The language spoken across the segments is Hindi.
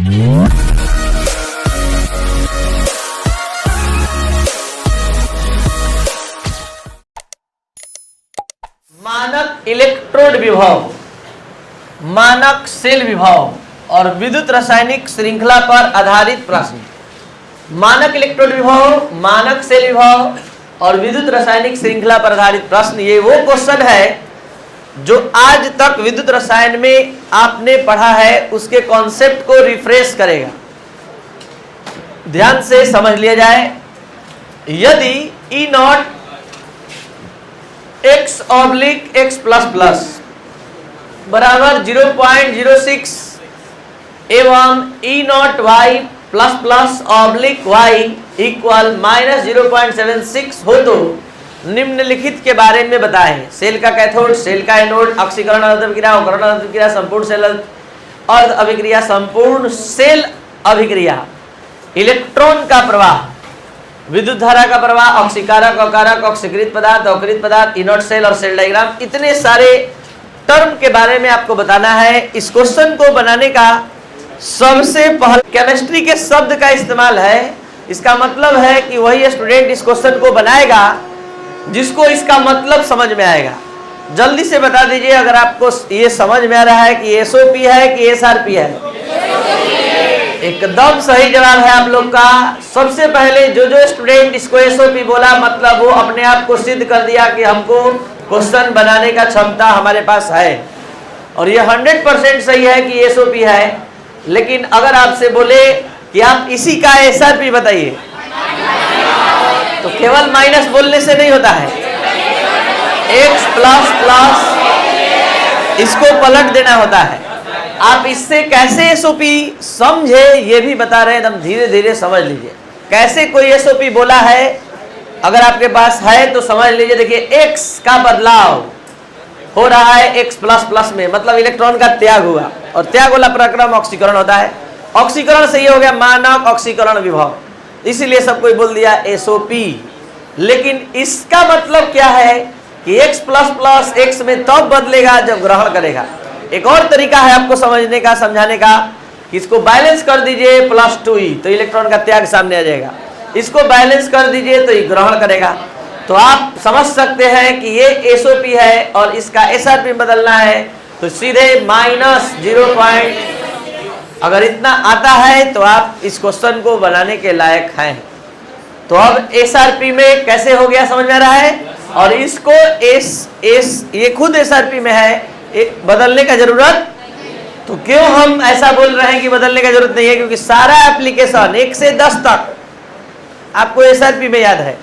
मानक इलेक्ट्रोड विभव, मानक सेल विभव और विद्युत रासायनिक श्रृंखला पर आधारित प्रश्न। मानक इलेक्ट्रोड विभव, मानक सेल विभव और विद्युत रासायनिक श्रृंखला पर आधारित प्रश्न, ये वो क्वेश्चन है जो आज तक विद्युत रसायन में आपने पढ़ा है, उसके कॉन्सेप्ट को रिफ्रेश करेगा। ध्यान से समझ लिया जाए। यदि E naught x oblique x plus plus बराबर 0.06 एवं E naught y plus plus oblique y equal minus 0.76 हो तो निम्नलिखित के बारे में बताएं। सेल का कैथोड, सेल का एनोड, ऑक्सीकरण अर्ध अभिक्रिया, अवकरण अर्ध अभिक्रिया, संपूर्ण सेल अर्ध अभिक्रिया, संपूर्ण सेल अभिक्रिया, इलेक्ट्रॉन का प्रवाह, विद्युत धारा का प्रवाह, ऑक्सीकारक, अकारक, ऑक्सीकृत पदार्थ, अवकृत पदार्थ, इनर्ट सेल और सेल डायग्राम, इतने सारे टर्म के बारे में आपको बताना है। इस क्वेश्चन को बनाने का सबसे पहले केमिस्ट्री के शब्द का इस्तेमाल है। इसका मतलब है कि वही स्टूडेंट इस क्वेश्चन को बनाएगा जिसको इसका मतलब समझ में आएगा। जल्दी से बता दीजिए अगर आपको ये समझ में आ रहा है कि एसओपी है कि एसआरपी है। एकदम सही जवाब है आप लोग का। सबसे पहले जो स्टूडेंट इसको एसओपी बोला, मतलब वो अपने आप को सिद्ध कर दिया कि हमको क्वेश्चन बनाने का क्षमता हमारे पास है, और ये 100% सही है कि एसओपी है। लेकिन अगर आपसे बोले कि आप इसी का एसआरपी बताइए, तो केवल माइनस बोलने से नहीं होता है। x प्लस प्लस इसको पलट देना होता है। आप इससे कैसे एसओपी समझे ये भी बता रहे हैं, एकदम धीरे धीरे समझ लीजिए। कैसे कोई एसओपी बोला है अगर आपके पास है तो समझ लीजिए। देखिए x का बदलाव हो रहा है x प्लस प्लस में, मतलब इलेक्ट्रॉन का त्याग हुआ, और त्याग वाला प्रक्रम ऑक्सीकरण होता है। ऑक्सीकरण से ये हो गया मानक ऑक्सीकरण विभव, इसीलिए सब कोई बोल दिया एसओपी। लेकिन इसका मतलब क्या है कि x प्लस प्लस x में तब बदलेगा जब ग्रहण करेगा। एक और तरीका है आपको समझने का, समझाने का, कि इसको बैलेंस कर दीजिए +2e तो इलेक्ट्रॉन का त्याग सामने आ जाएगा। इसको बैलेंस कर दीजिए तो ये ग्रहण करेगा। तो आप समझ सकते हैं कि ये एसओपी है और इसका एसआरपी बदलना है तो सीधे -0. अगर इतना आता है तो आप इस क्वेश्चन को बनाने के लायक हैं। तो अब एसआरपी में कैसे हो गया समझ में आ रहा है, और इसको ये खुद एसआरपी में है, बदलने का जरूरत। तो क्यों हम ऐसा बोल रहे हैं कि बदलने का जरूरत नहीं है, क्योंकि सारा एप्लीकेशन 1 से 10 तक आपको एसआरपी में याद है।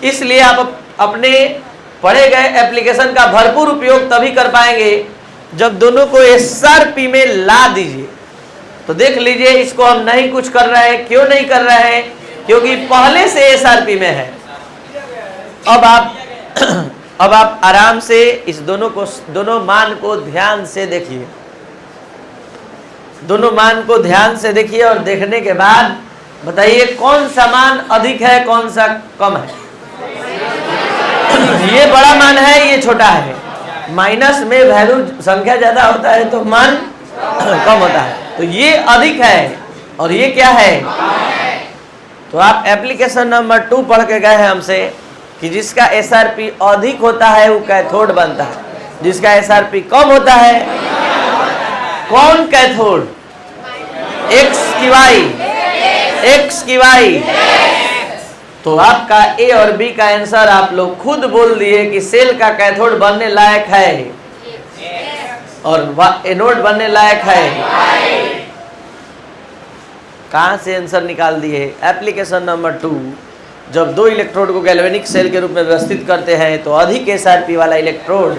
इसलिए आप अपने पढ़े गए एप्लीकेशन का भरपूर उपयोग तभी कर पाएंगे जब दोनों को एसआरपी में ला दीजिए। तो देख लीजिए, इसको हम नहीं कुछ कर रहे हैं। क्यों नहीं कर रहे हैं? क्योंकि पहले से एसआरपी में है। अब आप आराम से इस दोनों मान को ध्यान से देखिए। दोनों मान को ध्यान से देखिए और देखने के बाद बताइए कौन सा मान अधिक है, कौन सा कम है। ये बड़ा मान है, ये छोटा है। माइनस में वैल्यू संख्या ज्यादा होता है तो मान कम होता है। तो ये अधिक है और ये क्या है। तो आप एप्लीकेशन नंबर 2 पढ़ के गए हैं हमसे कि जिसका एसआरपी अधिक होता है वो कैथोड बनता है, जिसका एसआरपी कम होता है कौन कैथोड, एक्स की वाई। तो आपका ए और बी का आंसर आप लोग खुद बोल दिए कि सेल का कैथोड बनने लायक है और एनोड बनने लायक है। कहां से आंसर निकाल दिए? एप्लीकेशन नंबर 2, जब 2 इलेक्ट्रोड को गैल्वेनिक सेल के रूप में व्यवस्थित करते हैं तो अधिक एसआरपी वाला इलेक्ट्रोड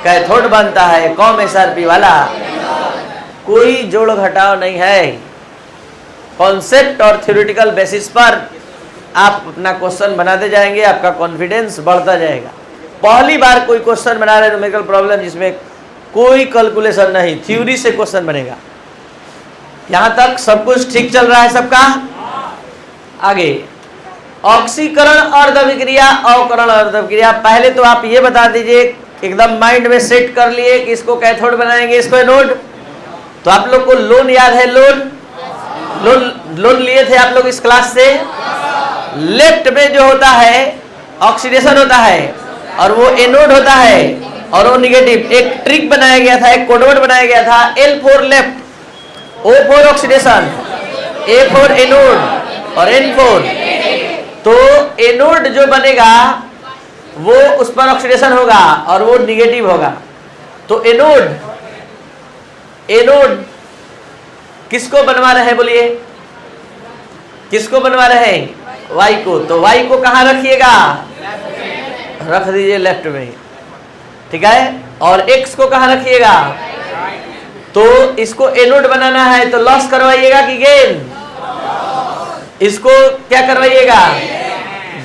कैथोड बनता है, कम एसआरपी वाला। कोई जोड़ घटाव नहीं है। कॉन्सेप्ट और थ्योरेटिकल बेसिस पर आप अपना क्वेश्चन बनाते जाएंगे, आपका कॉन्फिडेंस बढ़ता जाएगा। पहली बार कोई क्वेश्चन बना रहे न्यूमेरिकल प्रॉब्लम जिसमें कोई कैलकुलेशन नहीं, थ्योरी से क्वेश्चन बनेगा। यहां तक सब कुछ ठीक चल रहा है सबका? आगे ऑक्सीकरण अर्ध अभिक्रिया, अवकरण अर्ध अभिक्रिया। पहले तो आप ये बता दीजिए, एकदम माइंड में सेट कर लिए कि इसको कैथोड बनाएंगे, इसको एनोड। तो आप लोग को लोन याद है? लोन लोन लिए थे आप लोग इस क्लास से। लेफ्ट में जो होता है ऑक्सीडेशन होता है और वो एनोड होता है और वो निगेटिव। एक ट्रिक बनाया गया था, एक कोडवर्ड बनाया गया था, L4 left, O4 oxidation, A4 anode और N4। तो एनोड जो बनेगा वो उस पर ऑक्सीडेशन होगा और वो निगेटिव होगा। तो एनोड किसको बनवा रहे हैं बोलिए, किसको बनवा रहे हैं? Y को। तो Y को कहाँ रखिएगा? रख दीजिए लेफ्ट में, ठीक है। और X को कहाँ रखिएगा? तो इसको एनोड बनाना है तो लॉस करवाइएगा कि गेन? इसको क्या करवाइएगा?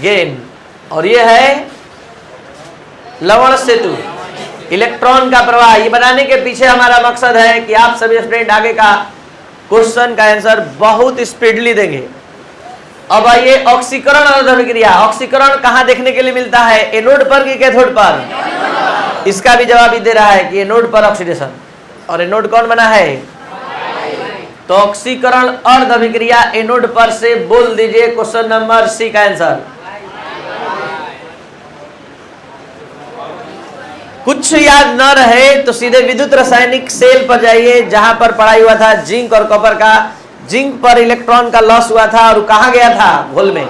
गेन। और ये है लवण सेतु, इलेक्ट्रॉन का प्रवाह। ये बनाने के पीछे हमारा मकसद है कि आप सभी स्टूडेंट आगे का क्वेश्चन का आंसर बहुत स्पीडली देंगे। अब आइए ऑक्सीकरण और अभिक्रिया। ऑक्सीकरण कहाँ देखने के लिए मिलता है? एनोड पर कि कैथोड पर? इसका भी जवाब ही दे रहा है कि एनोड पर ऑक्सीडेशन। और एनोड कौन बना है? तो ऑक्सीकरण और अभिक्रिया एनोड पर से बोल दीजिए क्वेश्चन नंबर सी का आंसर। कुछ याद न रहे तो सीधे विद्युत रासायनिक सेल पर जाइए, जहां पर पढ़ाई हुआ था जिंक और कॉपर का। जिंक पर इलेक्ट्रॉन का लॉस हुआ था और कहा गया था घोल में,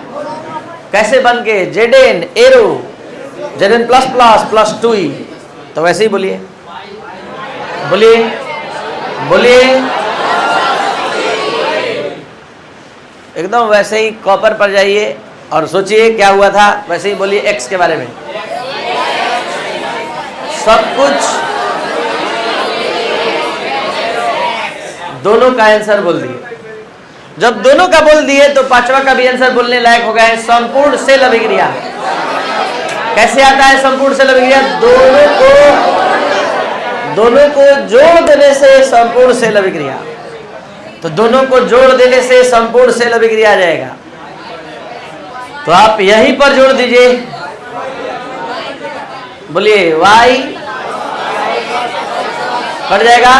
कैसे बन के? Zn arrow, Zn plus plus plus 2e। तो वैसे ही बोलिए, बोलिए बोलिए, एकदम वैसे ही कॉपर पर जाइए और सोचिए क्या हुआ था, वैसे ही बोलिए एक्स के बारे में। सब कुछ दोनों का आंसर बोल दिए। जब दोनों का बोल दिए तो पांचवा का भी आंसर बोलने लायक हो गया है, संपूर्ण सेल अभिक्रिया। कैसे आता है संपूर्ण सेल अभिक्रिया? दोनों को जोड़ देने से संपूर्ण सेल अभिक्रिया। तो दोनों को जोड़ देने से संपूर्ण सेल अभिक्रिया आ जाएगा। तो आप यहीं पर जोड़ दीजिए, बोलिए Y कट जाएगा,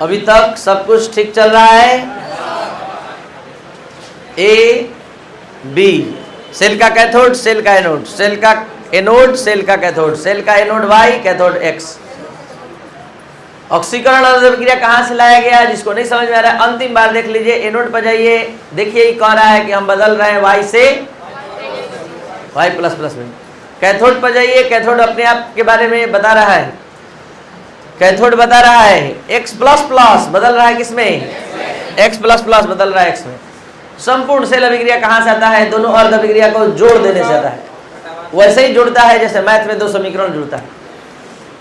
अभी तक सब कुछ ठीक चल रहा है। A B, सेल का कैथोड, सेल का एनोड, सेल का एनोड, सेल का कैथोड, सेल का एनोड Y, कैथोड X। ऑक्सीकरण और अभिक्रिया कहां से लाया गया? जिसको नहीं समझ में आ रहा है अंतिम बार देख लीजिए। एनोड पर जाइए, देखिए ये कह रहा है कि हम बदल रहे हैं Y से Y प्लस प्लस में। कैथोड पर जाइए, कैथोड अपने आप के बारे में बता रहा है। कैथोड बता रहा है X प्लस प्लस बदल रहा है किसमें? X प्लस प्लस बदल रहा है X में। संपूर्ण सेल अभिक्रिया कहां से आता है? दोनों अर्ध अभिक्रिया को जोड़ देने से आता है। वैसे ही जुड़ता है जैसे मैथ में दो समीकरण जुड़ता है।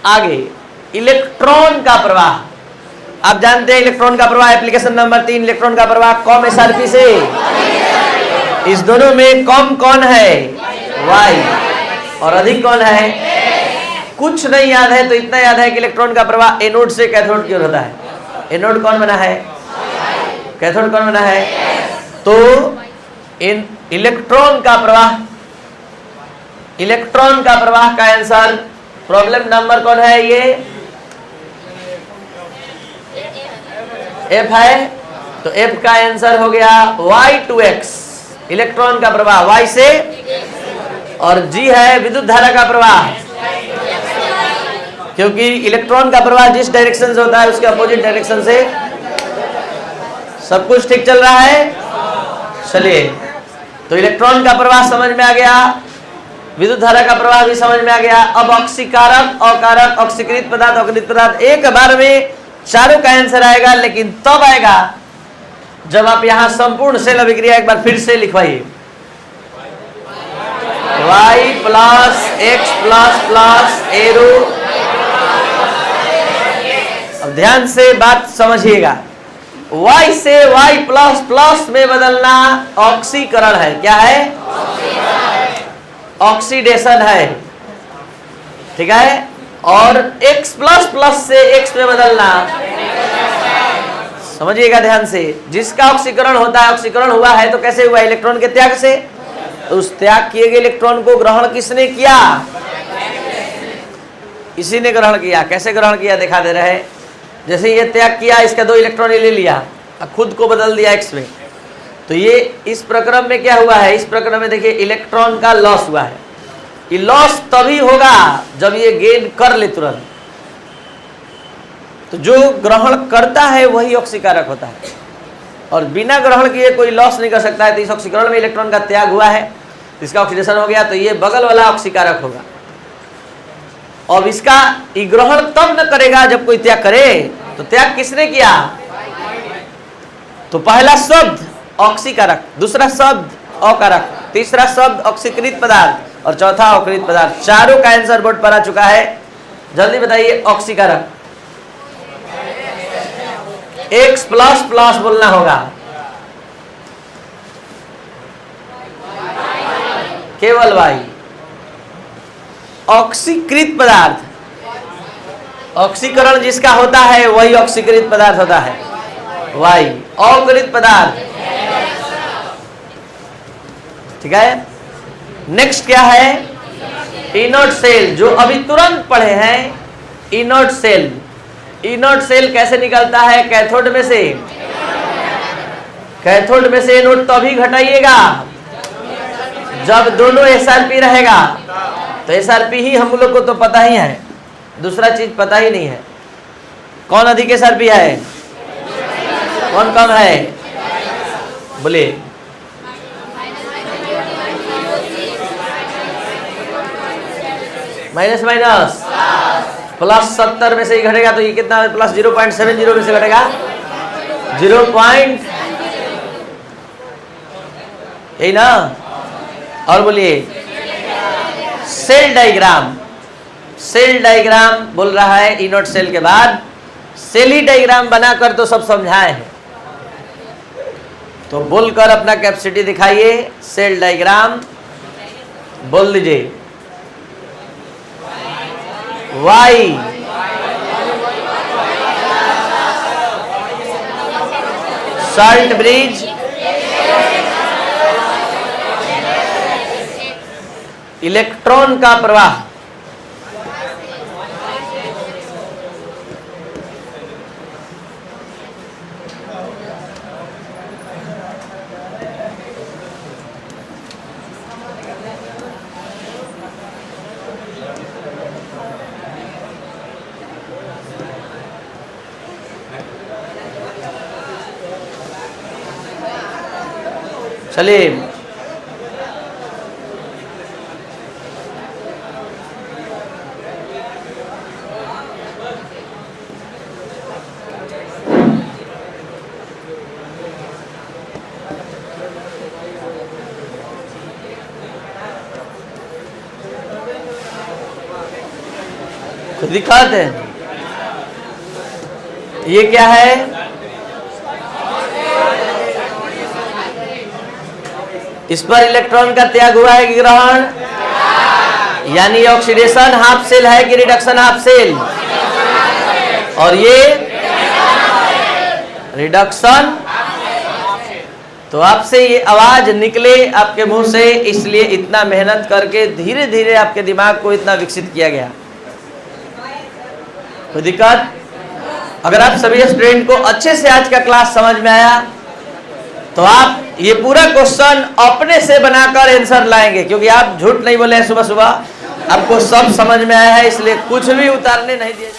आगे इलेक्ट्रॉन का प्रवाह। आप जानते हैं इलेक्ट्रॉन का प्रवाह, एप्लीकेशन नंबर 3, इलेक्ट्रॉन का प्रवाह कम एसआरपी से। इस दोनों में कम कौन है? Y। और अधिक कौन है? कुछ नहीं याद है तो इतना याद है कि इलेक्ट्रॉन का प्रवाह एनोड से कैथोड की ओर होता है। एनोड कौन बना है? कैथोड कौन बना है? तो इन इलेक्ट्रॉन का प्रवाह का आंसर प्रॉब्लम नंबर कौन है? ये F है। तो F का आंसर हो गया Y2X, इलेक्ट्रॉन का प्रवाह Y से। और G है विद्युत धारा का प्रवाह, क्योंकि इलेक्ट्रॉन का प्रवाह जिस डायरेक्शन से होता है उसके अपोजिट डायरेक्शन से। सब कुछ ठीक चल रहा है? चलिए, तो इलेक्ट्रॉन का प्रवाह समझ में आ गया, विद्युत धारा का प्रवाह भी समझ में आ गया। अब ऑक्सीकारक, अकारक, ऑक्सीकृत पदार्थ, अकृत पदार्थ, एक बार में चारों का आंसर आएगा, लेकिन तब आएगा जब आप यहां संपूर्ण सेल अभिक्रिया एक बार फिर से लिखवाइए। Y plus X plus plus arrow. अब ध्यान से बात समझिएगा, Y से Y प्लस प्लस में बदलना ऑक्सीकरण है। क्या है? ऑक्सीडेशन है, ठीक है। और X प्लस प्लस से X में बदलना, समझिएगा ध्यान से। जिसका ऑक्सीकरण होता है, ऑक्सीकरण हुआ है तो कैसे हुआ? इलेक्ट्रॉन के त्याग से। तो उस त्याग किए गए इलेक्ट्रॉन को ग्रहण किसने किया? इसी ने ग्रहण किया। कैसे ग्रहण किया दिखा दे रहे हैं। जैसे ये त्याग किया, इसका 2 इलेक्ट्रॉन ले लिया, खुद को बदल दिया x में, तो ये इस प्रक्रम में क्या हुआ है, इस प्रक्रम में देखिए इलेक्ट्रॉन का लॉस हुआ है। ये लॉस तभी होगा जब ये गेन कर ले तुरंत। तो जो ग्रहण करता है वही ऑक्सीकारक होता है, और बिना ग्रहण किए कोई लॉस नहीं कर सकता है। तो इस ऑक्सीकरण में इलेक्ट्रॉन का त्याग हुआ है, इसका ऑक्सीडेशन हो गया, तो ये बगल वाला ऑक्सीकारक होगा। अब इसका ग्रहण तब न करेगा जब कोई त्याग करे। तो त्याग किसने किया? तो पहला शब्द ऑक्सीकारक, दूसरा शब्द अकारक, तीसरा शब्द ऑक्सीकृत पदार्थ और चौथा अकृत पदार्थ। चारों का आंसर बोर्ड पर आ चुका है। जल्दी बताइए ऑक्सीकारक। X प्लस प्लस बोलना होगा, केवल Y। ऑक्सीकृत पदार्थ, ऑक्सीकरण जिसका होता है वही ऑक्सीकृत पदार्थ होता है, Y। अकृत पदार्थ, ठीक है। नेक्स्ट क्या है? इनर्ट सेल, जो अभी तुरंत पढ़े हैं। इनर्ट सेल, इनर्ट सेल कैसे निकलता है? कैथोड में से। कैथोड में से एनोड तभी घटाइएगा जब दोनों SRP रहेगा। तो SRP ही हम लोग को तो पता ही है, दूसरा चीज पता ही नहीं है। कौन अधिक SRP है, कौन कम है? बोलिए। माइनस माइनस प्लस 70 में से ही घटेगा, तो ये कितना? प्लस 0.70 में से घटेगा 0. यही ना। और बोलिए सेल डायग्राम। सेल डायग्राम बोल रहा है इनर्ट सेल के बाद। सेली डायग्राम बनाकर तो सब समझाए हैं, तो बोलकर अपना कैपेसिटी दिखाइए। सेल डायग्राम बोल दीजिए। Y साल्ट ब्रिज, इलेक्ट्रॉन का प्रवाह, चलिए खुद दिखाते हैं। ये क्या है? इस पर इलेक्ट्रॉन का त्याग हुआ है कि ग्रहण? यानी ऑक्सीडेशन हाफ सेल है कि रिडक्शन हाफ सेल? और ये रिडक्शन। तो आपसे ये आवाज निकले आपके मुंह से, इसलिए इतना मेहनत करके धीरे धीरे आपके दिमाग को इतना विकसित किया गया। कोई दिक्कत? अगर आप सभी स्टूडेंट को अच्छे से आज का क्लास समझ में आया तो आप ये पूरा क्वेश्चन अपने से बनाकर आंसर लाएंगे, क्योंकि आप झूठ नहीं बोले हैं। सुबह सुबह आपको सब समझ में आया है, इसलिए कुछ भी उतारने नहीं दिया।